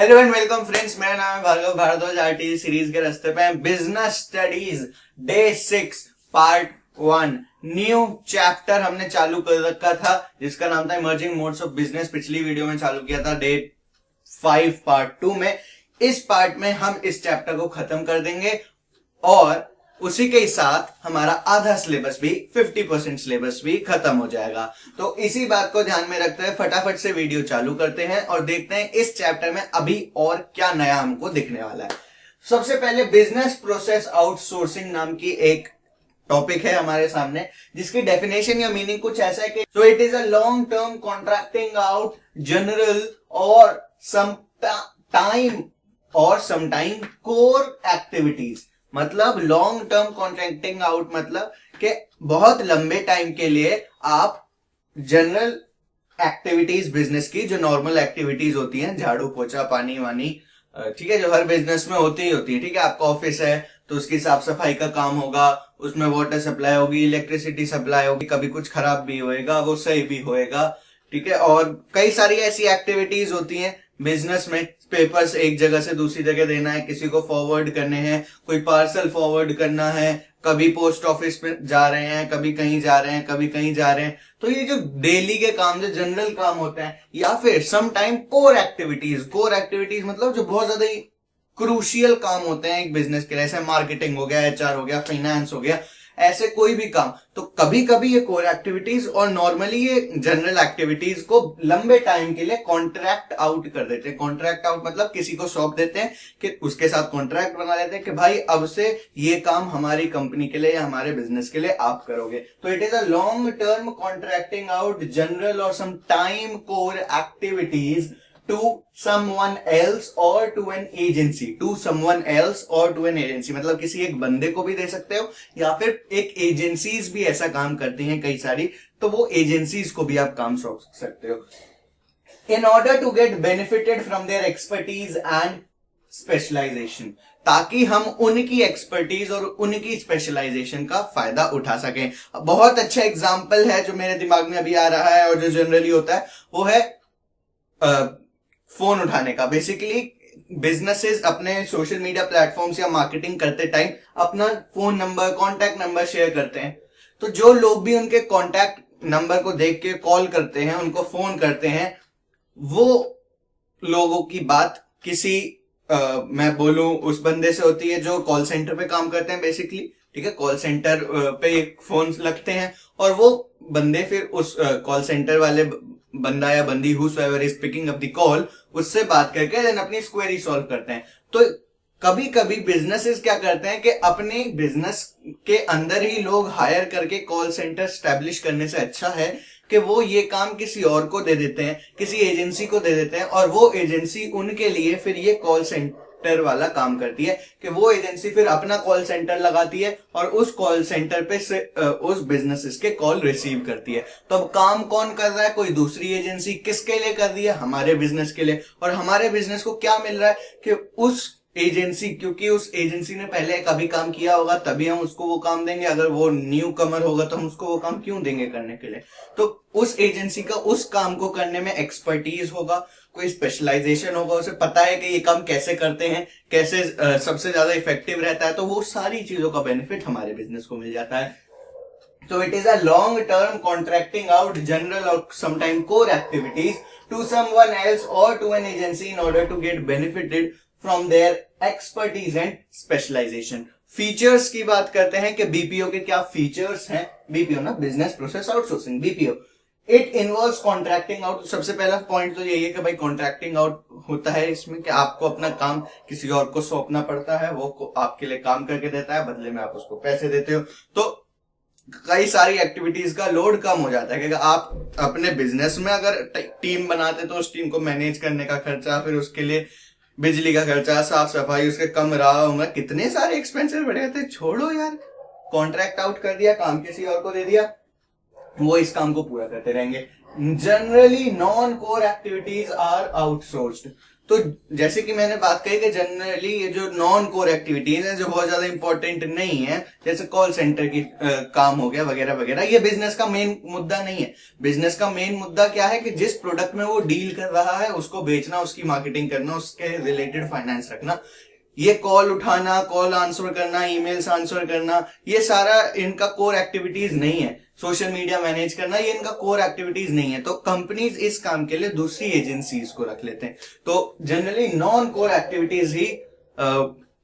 Hello and welcome friends, मेरा नाम है भार्गव भारद्वाज। आरटी सीरीज के रास्ते पे business studies day 6 part 1 new chapter हमने चालू कर रखा था जिसका नाम था इमर्जिंग मोड्स ऑफ बिजनेस। पिछली वीडियो में चालू किया था डे 5 पार्ट 2 में। इस पार्ट में हम इस चैप्टर को खत्म कर देंगे और उसी के साथ हमारा आधा सिलेबस भी 50% सिलेबस भी खत्म हो जाएगा। तो इसी बात को ध्यान में रखते हुए फटाफट से वीडियो चालू करते हैं और देखते हैं इस चैप्टर में अभी और क्या नया हमको दिखने वाला है। सबसे पहले बिजनेस प्रोसेस आउटसोर्सिंग नाम की एक टॉपिक है हमारे सामने, जिसकी डेफिनेशन या मीनिंग कुछ ऐसा है कि so it is a long term contracting out general और सम टाइम कोर एक्टिविटीज। मतलब लॉन्ग टर्म कॉन्ट्रैक्टिंग आउट मतलब कि बहुत लंबे टाइम के लिए आप जनरल एक्टिविटीज बिजनेस की, जो नॉर्मल एक्टिविटीज होती हैं, झाड़ू पोछा पानी वानी, ठीक है, जो हर बिजनेस में होती ही होती है। ठीक है, आपका ऑफिस है तो उसकी साफ सफाई का काम होगा, उसमें वाटर सप्लाई होगी, इलेक्ट्रिसिटी सप्लाई होगी, कभी कुछ खराब भी होएगा, वो सही भी होएगा। ठीक है, और कई सारी ऐसी एक्टिविटीज होती हैं बिजनेस में। पेपर्स एक जगह से दूसरी जगह देना है, किसी को फॉरवर्ड करने हैं, कोई पार्सल फॉरवर्ड करना है, कभी पोस्ट ऑफिस में जा रहे हैं, कभी कहीं जा रहे हैं, कभी कहीं जा रहे हैं। तो ये जो डेली के काम, जो जनरल काम होते हैं, या फिर सम टाइम कोर एक्टिविटीज मतलब जो बहुत ज्यादा ही क्रूशियल काम होते हैं एक बिजनेस के लिए, जैसे मार्केटिंग हो गया, एचआर हो गया, फाइनेंस हो गया, ऐसे कोई भी काम। तो कभी कभी ये कोर एक्टिविटीज और नॉर्मली ये जनरल एक्टिविटीज को लंबे टाइम के लिए कॉन्ट्रैक्ट आउट कर देते हैं। कॉन्ट्रैक्ट आउट मतलब किसी को सौंप देते हैं कि उसके साथ कॉन्ट्रैक्ट बना लेते हैं कि भाई अब से ये काम हमारी कंपनी के लिए या हमारे बिजनेस के लिए आप करोगे। तो it is a long term contracting out general और some time core activities to someone else or to an agency, मतलब किसी एक बंदे को भी दे सकते हो या फिर एक एजेंसीज भी ऐसा काम करती हैं कई सारी, तो वो एजेंसीज को भी आप काम सौंप सकते हो। In order to get benefited from their expertise and specialization, ताकि हम उनकी एक्सपर्टीज और उनकी स्पेशलाइजेशन का फायदा उठा सकें। बहुत अच्छा एग्जाम्पल है जो मेरे दिमाग में अभी आ रहा है और जो जनरली होता है वो है फोन उठाने का। बेसिकली बिजनेसेस अपने सोशल मीडिया प्लेटफॉर्म्स या मार्केटिंग करते टाइम अपना phone number, contact number share करते हैं। तो जो लोग भी उनके कॉन्टैक्ट नंबर को देख के कॉल करते हैं, उनको फोन करते हैं, वो लोगों की बात किसी मैं बोलूं उस बंदे से होती है जो कॉल सेंटर पे काम करते हैं बेसिकली। ठीक है, कॉल सेंटर पे फोन लगते हैं और वो बंदे फिर उस कॉल सेंटर वाले बंदा या बंदी whosoever is picking up the call, उससे बात करके देन अपनी क्वेरी सॉल्व करते हैं। तो कभी कभी बिजनेसेस क्या करते हैं कि अपने बिजनेस के अंदर ही लोग हायर करके कॉल सेंटर स्टैब्लिश करने से अच्छा है कि वो ये काम किसी और को दे देते हैं, किसी एजेंसी को दे देते हैं, और वो एजेंसी उनके लिए फिर ये कॉल सेंटर वाला काम करती है कि वो एजेंसी फिर अपना कॉल सेंटर लगाती है और उस कॉल सेंटर पे से उस बिजनेसेस के कॉल रिसीव करती है। तो अब काम कौन कर रहा है? कोई दूसरी एजेंसी। किसके लिए कर रही है? हमारे बिजनेस के लिए। और हमारे बिजनेस को क्या मिल रहा है कि उस एजेंसी, क्योंकि उस एजेंसी ने पहले कभी काम किया होगा तभी हम उसको वो काम देंगे। अगर वो न्यू कमर होगा तो हम उसको वो काम क्यों देंगे करने के लिए? तो उस एजेंसी का उस काम को करने में एक्सपर्टीज होगा, कोई स्पेशलाइजेशन होगा, उसे पता है कि ये काम कैसे करते हैं, कैसे सबसे ज्यादा इफेक्टिव रहता है। तो वो सारी चीजों का बेनिफिट हमारे बिजनेस को मिल जाता है। So it is a long-term contracting out general or sometime core activities to someone else or to an agency in order to get benefited from their expertise and specialization. Features की बात करते हैं कि BPO के क्या features हैं। BPO ना, business process outsourcing, BPO it involves contracting out. सबसे पहला पॉइंट तो यही है कि भाई कॉन्ट्रैक्टिंग आउट होता है इसमें कि आपको अपना काम किसी और को सौंपना पड़ता है, वो आपके लिए काम करके देता है, बदले में आप उसको पैसे देते हो। तो कई सारी एक्टिविटीज का लोड कम हो जाता है क्योंकि आप अपने बिजनेस में अगर टीम बनाते तो उस टीम को मैनेज करने का खर्चा, फिर उसके लिए बिजली का खर्चा, साफ सफाई, उसके कमरा उमरा, कितने सारे एक्सपेंसेस बढ़ जाते हैं। छोड़ो यार, कॉन्ट्रैक्ट आउट कर दिया, काम किसी और को दे दिया, वो इस काम को पूरा करते रहेंगे। Generally non core activities are outsourced. तो जैसे कि मैंने बात कही कि जनरली ये जो नॉन कोर एक्टिविटीज है जो बहुत ज्यादा इंपॉर्टेंट नहीं है, जैसे कॉल सेंटर की काम हो गया वगैरह वगैरह, ये बिजनेस का मेन मुद्दा नहीं है। बिजनेस का मेन मुद्दा क्या है कि जिस प्रोडक्ट में वो डील कर रहा है उसको बेचना, उसकी मार्केटिंग करना, उसके रिलेटेड फाइनेंस रखना। ये कॉल उठाना, कॉल आंसर करना, ईमेल्स आंसर करना, ये सारा इनका कोर एक्टिविटीज नहीं है। सोशल मीडिया मैनेज करना ये इनका कोर एक्टिविटीज नहीं है। तो कंपनीज इस काम के लिए दूसरी एजेंसीज को रख लेते हैं। तो जनरली नॉन कोर एक्टिविटीज ही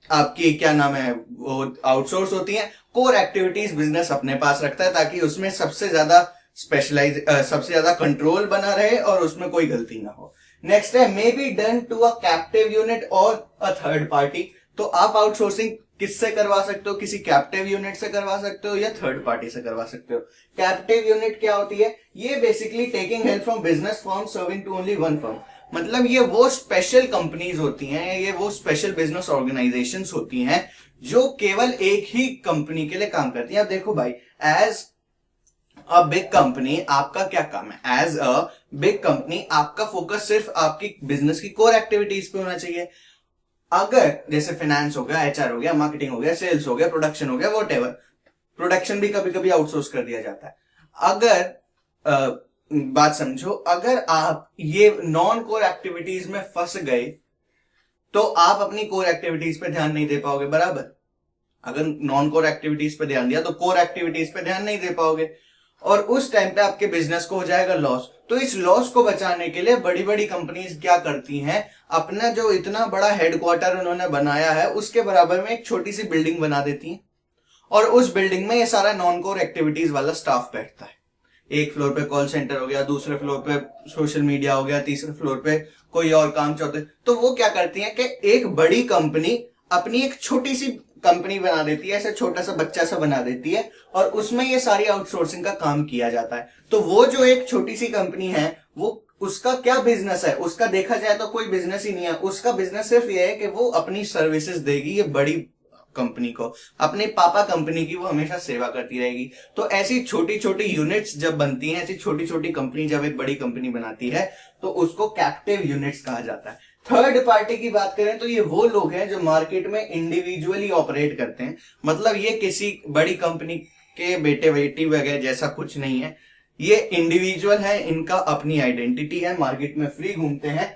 आपकी क्या नाम है वो आउटसोर्स होती हैं। कोर एक्टिविटीज बिजनेस अपने पास रखता है ताकि उसमें सबसे ज्यादा सबसे ज्यादा कंट्रोल बना रहे और उसमें कोई गलती ना हो। नेक्स्ट है may be done to a captive unit और अ थर्ड पार्टी। तो आप आउटसोर्सिंग किससे करवा सकते हो? किसी कैप्टिव यूनिट से करवा सकते हो या थर्ड पार्टी से करवा सकते हो। कैप्टिव यूनिट क्या होती है? ये basically taking help from business firm serving to only one firm. मतलब ये वो स्पेशल कंपनीज होती हैं, ये वो स्पेशल बिजनेस ऑर्गेनाइजेशंस होती हैं जो केवल एक ही कंपनी के लिए काम करती हैं। अब देखो भाई, एज अ बिग कंपनी आपका क्या काम है? एज अ बिग कंपनी आपका फोकस सिर्फ आपकी बिजनेस की कोर एक्टिविटीज पे होना चाहिए। अगर जैसे फाइनेंस हो गया, एचआर हो गया, मार्केटिंग हो गया, सेल्स हो गया, प्रोडक्शन हो गया, व्हाटएवर, प्रोडक्शन भी कभी कभी आउटसोर्स कर दिया जाता है। अगर बात समझो, अगर आप ये नॉन कोर एक्टिविटीज में फंस गए तो आप अपनी कोर एक्टिविटीज पे ध्यान नहीं दे पाओगे। बराबर, अगर नॉन कोर एक्टिविटीज पे ध्यान दिया तो कोर एक्टिविटीज पे ध्यान नहीं दे पाओगे और उस टाइम पे आपके बिजनेस को हो जाएगा लॉस। तो इस लॉस को बचाने के लिए बड़ी बड़ी कंपनीज क्या करती हैं, अपना जो इतना बड़ा हेडक्वार्टर उन्होंने बनाया है उसके बराबर में एक छोटी सी बिल्डिंग बना देती हैं और उस बिल्डिंग में ये सारा नॉन कोर एक्टिविटीज वाला स्टाफ बैठता है। एक फ्लोर पे कॉल सेंटर हो गया, दूसरे फ्लोर पे सोशल मीडिया हो गया, तीसरे फ्लोर पे कोई और काम, चौथे। तो वो क्या करती है कि एक बड़ी कंपनी अपनी एक छोटी सी कंपनी बना देती है, ऐसा छोटा सा बच्चा सा बना देती है और उसमें ये सारी आउटसोर्सिंग का काम किया जाता है। तो वो जो एक छोटी सी कंपनी है वो उसका क्या बिजनेस है? उसका देखा जाए तो कोई बिजनेस ही नहीं है। उसका बिजनेस सिर्फ ये है कि वो अपनी सर्विसेज देगी ये बड़ी कंपनी को, अपने पापा कंपनी की वो हमेशा सेवा करती रहेगी। तो ऐसी छोटी छोटी यूनिट्स जब बनती हैं, ऐसी छोटी छोटी कंपनी जब एक बड़ी कंपनी बनाती है तो उसको कैप्टिव यूनिट्स कहा जाता है। थर्ड पार्टी की बात करें तो ये वो लोग हैं जो मार्केट में इंडिविजुअली ऑपरेट करते हैं। मतलब ये किसी बड़ी कंपनी के बेटे बेटी वगैरह जैसा कुछ नहीं है, ये इंडिविजुअल है, इनका अपनी आइडेंटिटी है, मार्केट में फ्री घूमते हैं।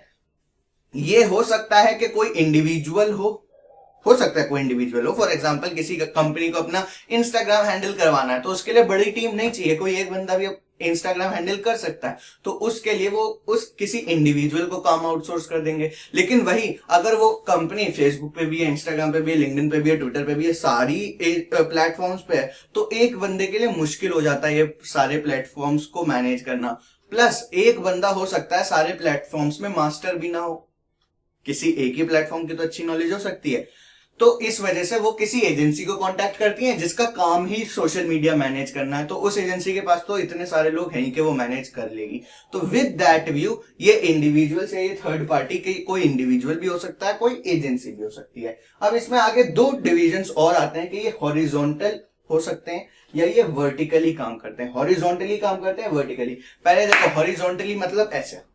ये हो सकता है कि कोई इंडिविजुअल हो सकता है कोई इंडिविजुअल हो। फॉर एग्जांपल किसी कंपनी को अपना इंस्टाग्राम हैंडल करवाना है तो उसके लिए बड़ी टीम नहीं चाहिए, कोई एक बंदा भी इंस्टाग्राम हैंडल कर सकता है। तो उसके लिए वो उस किसी इंडिविजुअल को काम आउटसोर्स कर देंगे। लेकिन वही अगर वो कंपनी फेसबुक पे भी है, इंस्टाग्राम पे भी है, लिंक्डइन पे भी है, ट्विटर पे भी है, सारी प्लेटफॉर्म्स पे है, तो एक बंदे के लिए मुश्किल हो जाता है ये सारे प्लेटफॉर्म्स को मैनेज करना। प्लस एक बंदा हो सकता है सारे प्लेटफॉर्म्स में मास्टर भी ना हो, किसी एक ही प्लेटफॉर्म की तो अच्छी नॉलेज हो सकती है। तो इस वजह से वो किसी एजेंसी को कांटेक्ट करती हैं जिसका काम ही सोशल मीडिया मैनेज करना है। तो उस एजेंसी के पास तो इतने सारे लोग हैं ही कि वो मैनेज कर लेगी। तो विद दैट व्यू ये इंडिविजुअल से, ये थर्ड पार्टी की कोई इंडिविजुअल भी हो सकता है, कोई एजेंसी भी हो सकती है। अब इसमें आगे दो डिविजन्स और आते हैं कि ये हॉरिजॉन्टल हो सकते हैं या ये वर्टिकली काम करते हैं। हॉरिजॉन्टली काम करते हैं, वर्टिकली। पहले देखो, हॉरिजॉन्टली मतलब ऐसे,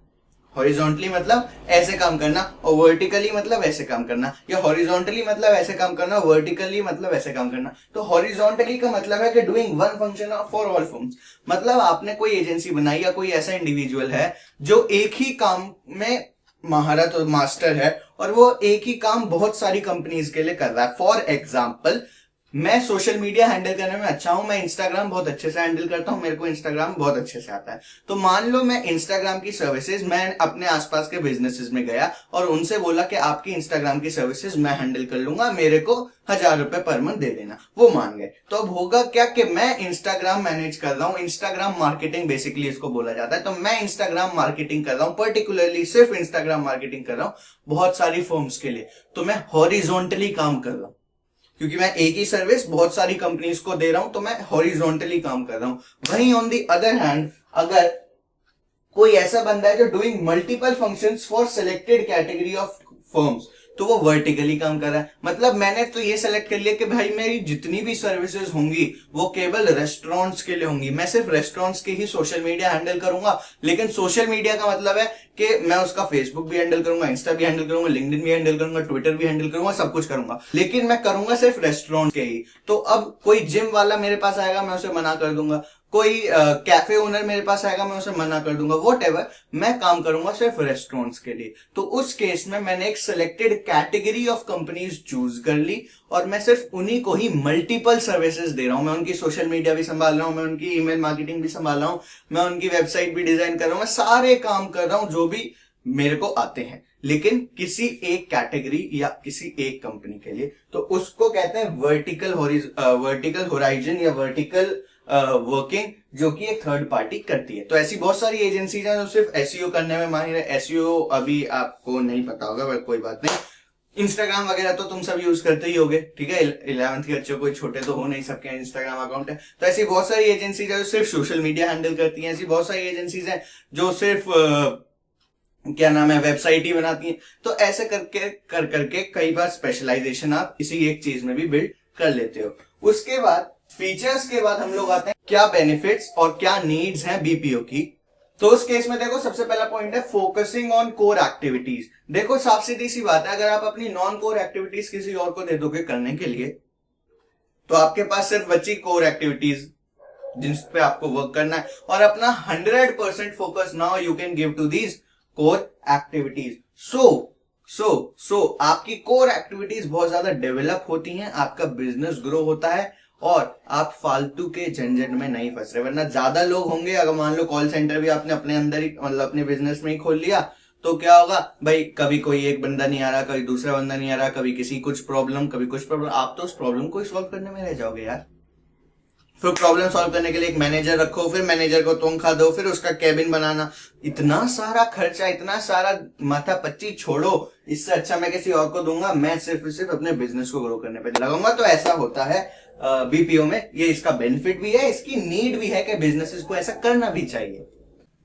हॉरिजॉन्टली मतलब ऐसे काम करना, और वर्टिकली मतलब ऐसे काम करना, या हॉरिजॉन्टली मतलब ऐसे काम करना, वर्टिकली मतलब ऐसे काम करना। तो हॉरिजॉन्टली का मतलब है कि doing one function for all firms. मतलब आपने कोई एजेंसी बनाई या कोई ऐसा इंडिविजुअल है जो एक ही काम में महारत और मास्टर है और वो एक ही काम बहुत सारी कंपनीज के लिए कर रहा है। फॉर एग्जाम्पल, मैं सोशल मीडिया हैंडल करने में अच्छा हूं, मैं इंस्टाग्राम बहुत अच्छे से हैंडल करता हूं, मेरे को इंस्टाग्राम बहुत अच्छे से आता है। तो मान लो मैं इंस्टाग्राम की सर्विसेज, मैं अपने आसपास के बिजनेसेस में गया और उनसे बोला कि आपकी इंस्टाग्राम की सर्विसेज मैं हैंडल कर लूंगा, मेरे को 1000 रुपए पर मंथ दे देना। वो मान गए। तो अब होगा क्या कि मैं इंस्टाग्राम मैनेज कर रहा हूं, इंस्टाग्राम मार्केटिंग बेसिकली इसको बोला जाता है। तो मैं इंस्टाग्राम मार्केटिंग कर रहा हूं, पर्टिकुलरली सिर्फ इंस्टाग्राम मार्केटिंग कर रहा हूं बहुत सारी फर्म्स के लिए। तो मैं हॉरिजॉन्टली काम कर रहा हूं, क्योंकि मैं एक ही सर्विस बहुत सारी कंपनीज को दे रहा हूं, तो मैं हॉरिजॉन्टली काम कर रहा हूं। वहीं ऑन दी अदर हैंड, अगर कोई ऐसा बंदा है जो doing multiple functions for selected category of firms, तो वो वर्टिकली काम कर रहा है। मतलब मैंने तो ये सेलेक्ट कर लिया कि भाई मेरी जितनी भी सर्विसेज होंगी वो केवल रेस्टोरेंट्स के लिए होंगी, मैं सिर्फ रेस्टोरेंट्स के ही सोशल मीडिया हैंडल करूंगा। लेकिन सोशल मीडिया का मतलब है कि मैं उसका फेसबुक भी हैंडल करूंगा, इंस्टा भी हैंडल करूंगा, लिंक्डइन भी हैंडल करूंगा, ट्विटर भी हैंडल करूंगा, सब कुछ करूंगा, लेकिन मैं करूंगा सिर्फ रेस्टोरेंट के ही। तो अब कोई जिम वाला मेरे पास आएगा, मैं उसे मना कर दूंगा, कोई कैफे ओनर मेरे पास आएगा, मैं उसे मना कर दूंगा, वॉटएवर, मैं काम करूंगा सिर्फ रेस्टोरेंट्स के लिए। तो उस केस में मैंने एक selected category of companies choose कर ली और मैं सिर्फ उन्हीं को ही मल्टीपल सर्विसेज दे रहा हूं। मैं उनकी सोशल मीडिया भी संभाल रहा हूं, मैं उनकी ईमेल मार्केटिंग भी संभाल रहा हूं, मैं उनकी वेबसाइट भी डिजाइन कर रहा हूं, मैं सारे काम कर रहा हूं जो भी मेरे को आते हैं, लेकिन किसी एक कैटेगरी या किसी एक कंपनी के लिए। तो उसको कहते हैं वर्टिकल होराइजन या वर्टिकल वर्किंग, जो कि एक थर्ड पार्टी करती है। तो ऐसी बहुत सारी एजेंसीज हैं जो सिर्फ एसईओ करने में माहिर है। एसईओ अभी आपको नहीं पता होगा, बट कोई बात नहीं, इंस्टाग्राम वगैरह तो तुम सब यूज करते ही होगे, ठीक है। 11th के बच्चों, कोई छोटे तो हो नहीं, सबके इंस्टाग्राम अकाउंट है। तो ऐसी बहुत सारी एजेंसीज है जो सिर्फ सोशल मीडिया हैंडल करती हैं। ऐसी बहुत सारी एजेंसीज हैं जो सिर्फ क्या नाम है, वेबसाइट ही बनाती हैं। तो ऐसे करके कई बार स्पेशलाइजेशन आप इसी एक चीज में भी बिल्ड कर लेते हो। उसके बाद फीचर्स के बाद हम लोग आते हैं क्या बेनिफिट्स और क्या नीड्स हैं बीपीओ की। तो उस केस में देखो, सबसे पहला पॉइंट है फोकसिंग ऑन कोर एक्टिविटीज। देखो साफ सीधी सी बात है, अगर आप अपनी नॉन कोर एक्टिविटीज किसी और को दे दोगे करने के लिए, तो आपके पास सिर्फ बची कोर एक्टिविटीज जिन पे आपको वर्क करना है, और अपना 100% focus now you can give to these core activities. So आपकी कोर एक्टिविटीज बहुत ज्यादा डेवलप होती हैं, आपका बिजनेस ग्रो होता है और आप फालतू के झंझट में नहीं फंस रहे। वरना ज्यादा लोग होंगे, अगर मान लो कॉल सेंटर भी आपने अपने अंदर ही, मतलब अपने बिजनेस में ही खोल लिया, तो क्या होगा भाई, कभी कोई एक बंदा नहीं आ रहा, कभी दूसरा बंदा नहीं आ रहा, कभी किसी कुछ प्रॉब्लम, कभी कुछ प्रॉब्लम, आप तो उस प्रॉब्लम को ही सॉल्व करने में रह जाओगे यार। फिर प्रॉब्लम सॉल्व करने के लिए एक मैनेजर रखो, फिर मैनेजर को तनख्वाह दो, फिर उसका कैबिन बनाना, इतना सारा खर्चा, इतना सारा माथा पच्ची छोड़ो। इससे अच्छा मैं किसी और को दूंगा, मैं सिर्फ अपने बिजनेस को ग्रो करने पे लगाऊंगा। तो ऐसा होता है बीपीओ में। ये इसका बेनिफिट भी है, इसकी नीड भी है कि बिजनेसेस को ऐसा करना भी चाहिए।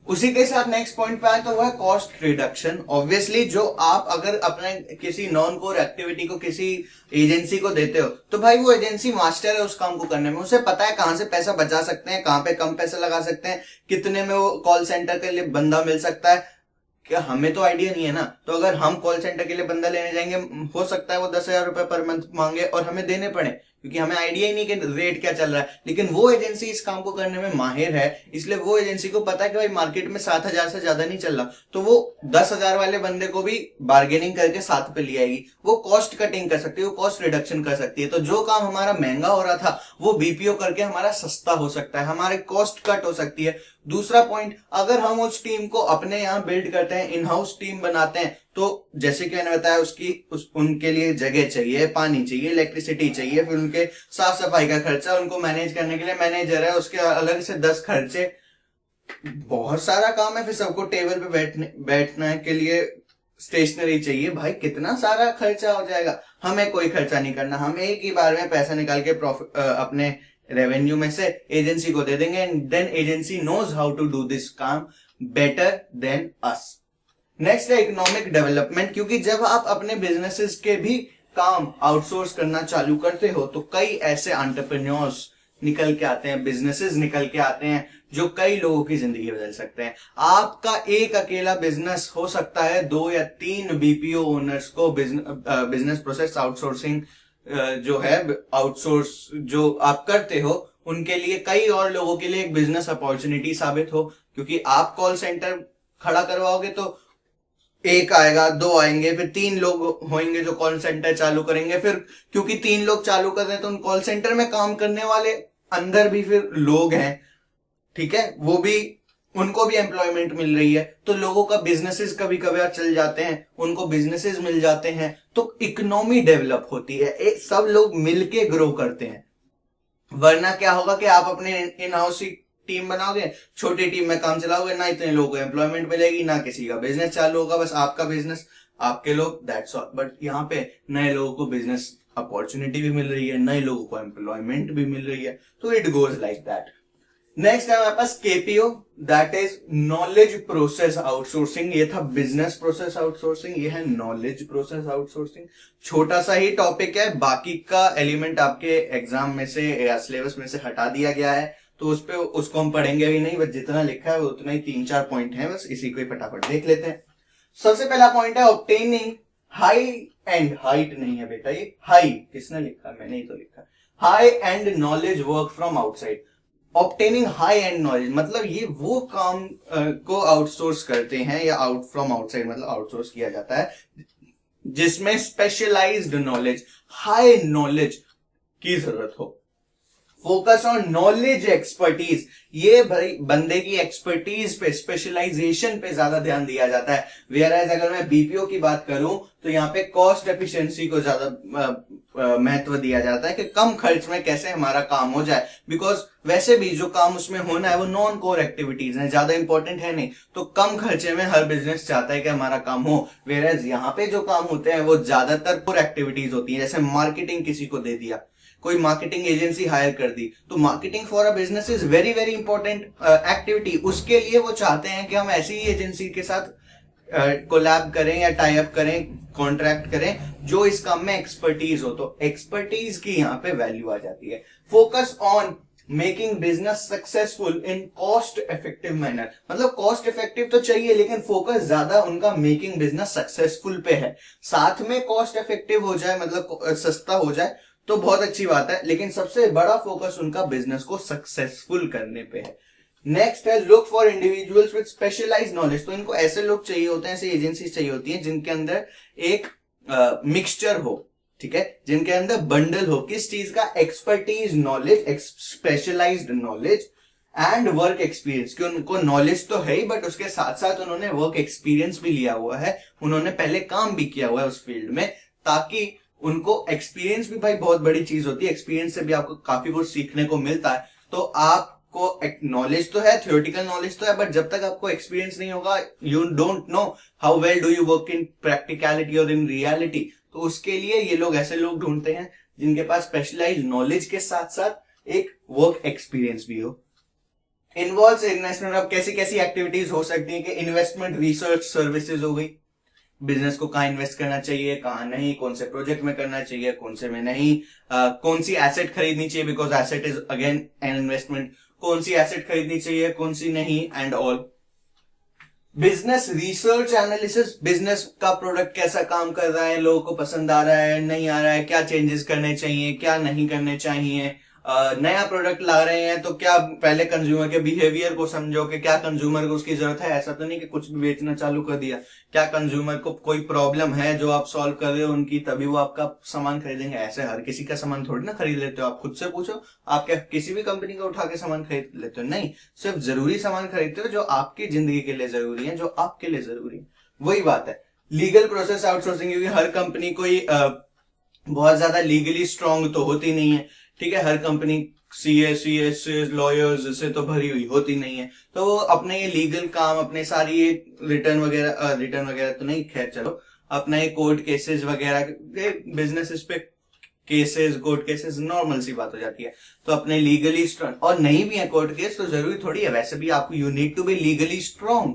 उसी के साथ नेक्स्ट पॉइंट पे आए तो वो है कॉस्ट रिडक्शन। ऑब्वियसली जो आप अगर अपने किसी नॉन कोर एक्टिविटी को किसी एजेंसी को देते हो, तो भाई वो एजेंसी मास्टर है उस काम को करने में, उसे पता है कहां से पैसा बचा सकते हैं, कहां पे कम पैसा लगा सकते हैं, कितने में वो कॉल सेंटर के लिए बंदा मिल सकता है। क्या हमें तो आइडिया नहीं है ना, तो अगर हम कॉल सेंटर के लिए बंदा लेने जाएंगे, हो सकता है वो 10,000 रुपए पर मंथ मांगे और हमें देने पड़े, क्योंकि हमें आइडिया ही नहीं कि रेट क्या चल रहा है। लेकिन वो एजेंसी इस काम को करने में माहिर है, इसलिए वो एजेंसी को पता है कि भाई मार्केट में 7,000 से ज्यादा नहीं चल रहा, तो वो 10,000 वाले बंदे को भी बार्गेनिंग करके 7 पे ले आएगी। वो कॉस्ट कटिंग कर सकती है, वो कॉस्ट रिडक्शन कर सकती है। तो जो काम हमारा महंगा हो रहा था, वो बीपीओ करके हमारा सस्ता हो सकता है, हमारे कॉस्ट कट हो सकती है। दूसरा पॉइंट, अगर हम उस टीम को अपने यहाँ बिल्ड करते हैं, इन हाउस टीम बनाते हैं, तो जैसे कि मैंने बताया उनके लिए जगह चाहिए, पानी चाहिए, इलेक्ट्रिसिटी चाहिए, फिर उनके साफ सफाई का खर्चा, उनको मैनेज करने के लिए मैनेजर है, उसके अलग से 10 खर्चे, बहुत सारा काम है। फिर सबको टेबल पे बैठने के लिए स्टेशनरी चाहिए, भाई कितना सारा खर्चा हो जाएगा। हमें कोई खर्चा नहीं करना, हम एक ही बार में पैसा निकाल के प्रॉफिट अपने रेवेन्यू में से एजेंसी को दे देंगे, and then agency knows how to do this काम बेटर देन अस। नेक्स्ट है इकोनॉमिक डेवलपमेंट, क्योंकि जब आप अपने बिजनेसेस के भी काम आउटसोर्स करना चालू करते हो, तो कई ऐसे एंटरप्रेन्योर्स निकल के आते हैं, बिजनेसेस निकल के आते हैं जो कई लोगों की जिंदगी बदल सकते हैं। आपका एक अकेला बिजनेस हो सकता है 2 या 3 बीपीओ ओनर्स को बिजनेस प्रोसेस आउटसोर्सिंग जो है, आउटसोर्स जो आप करते हो, उनके लिए, कई और लोगों के लिए एक बिजनेस अपॉर्चुनिटी साबित हो। क्योंकि आप कॉल सेंटर खड़ा करवाओगे तो एक आएगा, 2 आएंगे, फिर 3 लोग होंगे जो कॉल सेंटर चालू करेंगे। फिर क्योंकि 3 लोग चालू कर रहे हैं, तो उन कॉल सेंटर में काम करने वाले अंदर भी फिर लोग हैं, ठीक है, वो भी, उनको भी एम्प्लॉयमेंट मिल रही है। तो लोगों का बिजनेसेस कभी कभार चल जाते हैं, उनको बिजनेसेस मिल जाते हैं, तो इकोनॉमी डेवलप होती है, सब लोग मिलके ग्रो करते हैं। वरना क्या होगा कि आप अपने इन हाउस टीम बनाओगे, छोटी टीम में काम चलाओगे, ना इतने लोगों को एम्प्लॉयमेंट मिलेगी, ना किसी का बिजनेस चालू होगा, बस आपका बिजनेस, आपके लोग, दैट्स ऑल। बट यहाँ पे नए लोगों को बिजनेस अपॉर्चुनिटी भी मिल रही है, नए लोगों को एम्प्लॉयमेंट भी मिल रही है, तो it goes like that. Next है हमारे पास KPO, that is knowledge process outsourcing. ये था बिजनेस प्रोसेस आउटसोर्सिंग, ये है नॉलेज प्रोसेस आउटसोर्सिंग। छोटा सा ही टॉपिक है, बाकी का एलिमेंट आपके एग्जाम में से या सिलेबस में से हटा दिया गया है, तो उस पे उसको हम पढ़ेंगे भी नहीं, बस जितना लिखा है वो उतना ही 3-4 पॉइंट है, बस इसी को ही फटाफट देख लेते हैं। सबसे पहला पॉइंट है ऑब्टेनिंग हाई एंड, हाइट नहीं है बेटा, ये हाई किसने लिखा, मैंने ही तो लिखा, high and knowledge work from outside. Obtaining high and knowledge मतलब ये वो काम को आउटसोर्स करते हैं, या आउट फ्रॉम आउटसाइड मतलब आउटसोर्स किया जाता है जिसमें स्पेशलाइज्ड नॉलेज, हाई नॉलेज की जरूरत हो। फोकस ऑन नॉलेज एक्सपर्टीज, ये भाई बंदे की एक्सपर्टीज पे, स्पेशलाइजेशन पे ज्यादा ध्यान दिया जाता है। वेयर एज अगर मैं बीपीओ की बात करूं तो यहाँ पे कॉस्ट एफिशिएंसी को ज्यादा महत्व दिया जाता है कि कम खर्च में कैसे हमारा काम हो जाए, बिकॉज वैसे भी जो काम उसमें होना है वो नॉन कोर एक्टिविटीज है, ज्यादा इंपॉर्टेंट है नहीं, तो कम खर्चे में हर बिजनेस चाहता है कि हमारा काम हो। वेयर एज यहाँ पे जो काम होते हैं वो ज्यादातर कोर एक्टिविटीज होती है, जैसे मार्केटिंग किसी को दे दिया, कोई मार्केटिंग एजेंसी हायर कर दी, तो marketing for a business is very very important activity. उसके लिए वो चाहते हैं कि हम ऐसी ही एजेंसी के साथ कोलैब करें या टाई अप करें, कॉन्ट्रैक्ट करें जो इस काम में एक्सपर्टीज हो, तो एक्सपर्टीज की यहाँ पे वैल्यू आ जाती है। Focus on making business successful in cost effective manner, मतलब कॉस्ट इफेक्टिव तो चाहिए लेकिन फोकस ज्यादा उनका मेकिंग बिजनेस सक्सेसफुल पे है। साथ में कॉस्ट इफेक्टिव हो जाए, मतलब सस्ता हो जाए तो बहुत अच्छी बात है, लेकिन सबसे बड़ा फोकस उनका बिजनेस को सक्सेसफुल करने पे है। नेक्स्ट है look for individuals with specialised knowledge, तो इनको ऐसे लोग चाहिए होते हैं, ऐसी एजेंसीज चाहिए होती हैं जिनके अंदर एक मिक्सचर हो, ठीक है, जिनके अंदर बंडल हो, किस चीज का, expertise knowledge, specialised knowledge and work experience, कि उनको नॉलेज तो है ही बट उसके साथ साथ उन्होंने वर्क एक्सपीरियंस भी लिया हुआ है, उन्होंने पहले काम भी किया हुआ है उस फील्ड में, ताकि उनको एक्सपीरियंस भी भाई बहुत बड़ी चीज होती है, एक्सपीरियंस से भी आपको काफी कुछ सीखने को मिलता है। तो आपको नॉलेज तो है, थियोरेटिकल नॉलेज तो है, बट जब तक आपको एक्सपीरियंस नहीं होगा, you don't know how well do you work in practicality और इन रियलिटी, तो उसके लिए ये लोग ऐसे लोग ढूंढते हैं जिनके पास स्पेशलाइज्ड नॉलेज के साथ साथ एक वर्क एक्सपीरियंस भी हो। इन्वॉल्व इन्वेस्टमेंट, अब कैसी कैसी एक्टिविटीज हो सकती है कि इन्वेस्टमेंट रिसर्च सर्विसेज हो गई, बिजनेस को कहाँ इन्वेस्ट करना चाहिए, कहाँ नहीं, कौन से प्रोजेक्ट में करना चाहिए, कौन से में नहीं, कौन सी एसेट खरीदनी चाहिए because asset is again an investment, कौन सी एसेट खरीदनी चाहिए, कौन सी नहीं, and all. Business research analysis, business का प्रोडक्ट कैसा काम कर रहा है, लोगों को पसंद आ रहा है, नहीं आ रहा है, क्या चेंजेस करने चाहिए, क्या नहीं करने चाहिए, नया प्रोडक्ट ला रहे हैं तो क्या पहले कंज्यूमर के बिहेवियर को समझो कि क्या कंज्यूमर को उसकी जरूरत है, ऐसा तो नहीं कि कुछ भी बेचना चालू कर दिया, क्या कंज्यूमर को कोई प्रॉब्लम है जो आप सॉल्व कर रहे हो उनकी, तभी वो आपका सामान खरीदेंगे। ऐसे हर किसी का सामान थोड़ी ना खरीद लेते हो, आप खुद से पूछो, आप क्या किसी भी कंपनी का उठा के सामान खरीद लेते हो? नहीं, सिर्फ जरूरी सामान खरीदते हो जो आपकी जिंदगी के लिए जरूरी है, जो आपके लिए जरूरी है, वही बात है। लीगल प्रोसेस आउटसोर्सिंग, क्योंकि हर कंपनी कोई बहुत ज्यादा लीगली स्ट्रांग तो होती नहीं है, ठीक है, हर कंपनी सीए लॉयर्स से तो भरी हुई होती नहीं है, तो वो अपने ये लीगल काम, अपने सारी ये रिटर्न वगैरह तो नहीं, खैर चलो, अपना ये कोर्ट केसेस वगैरह, बिजनेस पे केसेस, कोर्ट केसेस नॉर्मल सी बात हो जाती है, तो अपने लीगली स्ट्रांग, और नहीं भी है कोर्ट केस तो जरूरी थोड़ी है, वैसे भी आपको you need to be legally strong,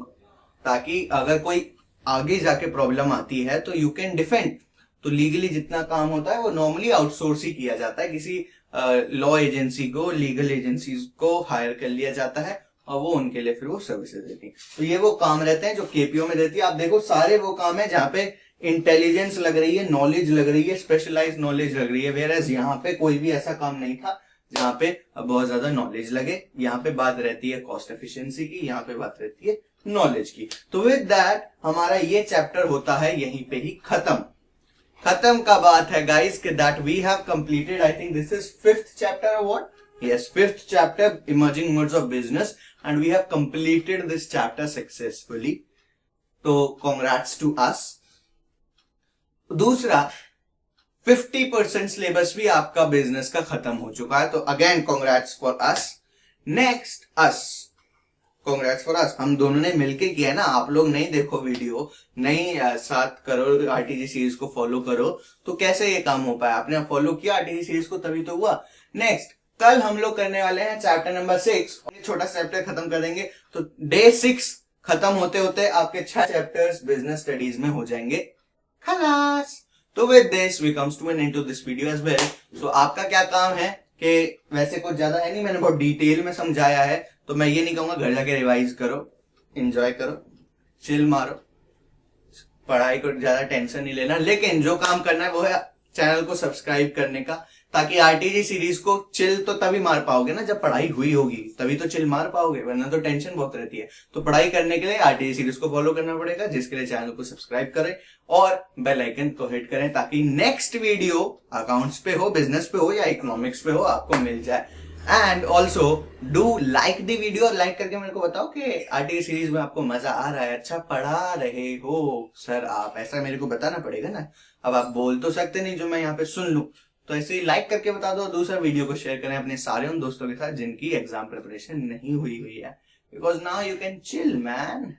ताकि अगर कोई आगे जाके प्रॉब्लम आती है तो यू कैन डिफेंड। तो लीगली जितना काम होता है वो नॉर्मली आउटसोर्स ही किया जाता है, किसी लॉ एजेंसी को, लीगल एजेंसीज को हायर कर लिया जाता है और वो उनके लिए फिर वो सर्विसेज देती है। तो ये वो काम रहते हैं जो केपीओ में देती है। आप देखो सारे वो काम है जहां पे इंटेलिजेंस लग रही है, नॉलेज लग रही है, स्पेशलाइज्ड नॉलेज लग रही है, वेयरएज यहाँ पे कोई भी ऐसा काम नहीं था जहां पे बहुत ज्यादा नॉलेज लगे। यहाँ पे बात रहती है कॉस्ट एफिशिएंसी की, यहाँ पे बात रहती है नॉलेज की। तो विद दैट हमारा ये चैप्टर होता है यहीं पे ही खत्म। खत्म का बात है गाइस कि that we have completed, I think this is 5th chapter और what, yes 5th chapter emerging modes of business, and we have completed this chapter successfully, तो कांग्रेट्स टू अस। दूसरा 50% सिलेबस भी आपका बिजनेस का खत्म हो चुका है, तो again congrats for us. Next us, congrats for us, हम दोनों ने मिलके किया है ना, आप लोग नहीं देखो वीडियो, नहीं साथ करो आरटीजी सीरीज को फॉलो करो, तो कैसे ये काम हो पाया? आपने फॉलो किया आरटीजी सीरीज को तभी तो हुआ। नेक्स्ट कल हम लोग करने वाले हैं चैप्टर नंबर 6, छोटा चैप्टर खत्म कर देंगे। तो डे 6 खत्म होते होते आपके 6 चैप्टर्स बिजनेस स्टडीज में हो जाएंगे खलास। तो with this we comes to an end to this video as well. So आपका क्या काम है कि वैसे कुछ ज्यादा है नहीं, मैंने बहुत डिटेल में समझाया है, तो मैं ये नहीं कहूंगा घर जाके रिवाइज करो, एंजॉय करो, चिल मारो, पढ़ाई को ज्यादा टेंशन नहीं लेना, लेकिन जो काम करना है वो है चैनल को सब्सक्राइब करने का, ताकि आरटीजी सीरीज को चिल तो तभी मार पाओगे ना जब पढ़ाई हुई होगी, तभी तो चिल मार पाओगे, वरना तो टेंशन बहुत रहती है। तो पढ़ाई करने के लिए आरटीजी सीरीज को फॉलो करना पड़ेगा, जिसके लिए चैनल को सब्सक्राइब करें और बेल आइकन को हिट करें, ताकि नेक्स्ट वीडियो अकाउंट्स पे हो, बिजनेस पे हो या इकोनॉमिक्स पे हो, आपको मिल जाए। And also do like the video, और लाइक करके मेरे को बताओ कि आरटीजी सीरीज में आपको मजा आ रहा है, अच्छा पढ़ा रहे हो सर आप, ऐसा मेरे को बताना पड़ेगा ना। अब आप बोल तो सकते नहीं जो मैं यहाँ पे सुन लूं, तो ऐसे ही लाइक करके बता दो। दूसरा वीडियो को शेयर करें अपने सारे उन दोस्तों के साथ जिनकी एग्जाम प्रिपरेशन नहीं हुई है, because now you can chill man.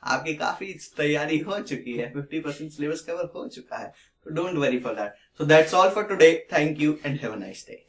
आपकी काफी तैयारी हो चुकी है, 50% सिलेबस कवर हो चुका है, तो don't worry for that. So that's all for today, thank you and have a nice day.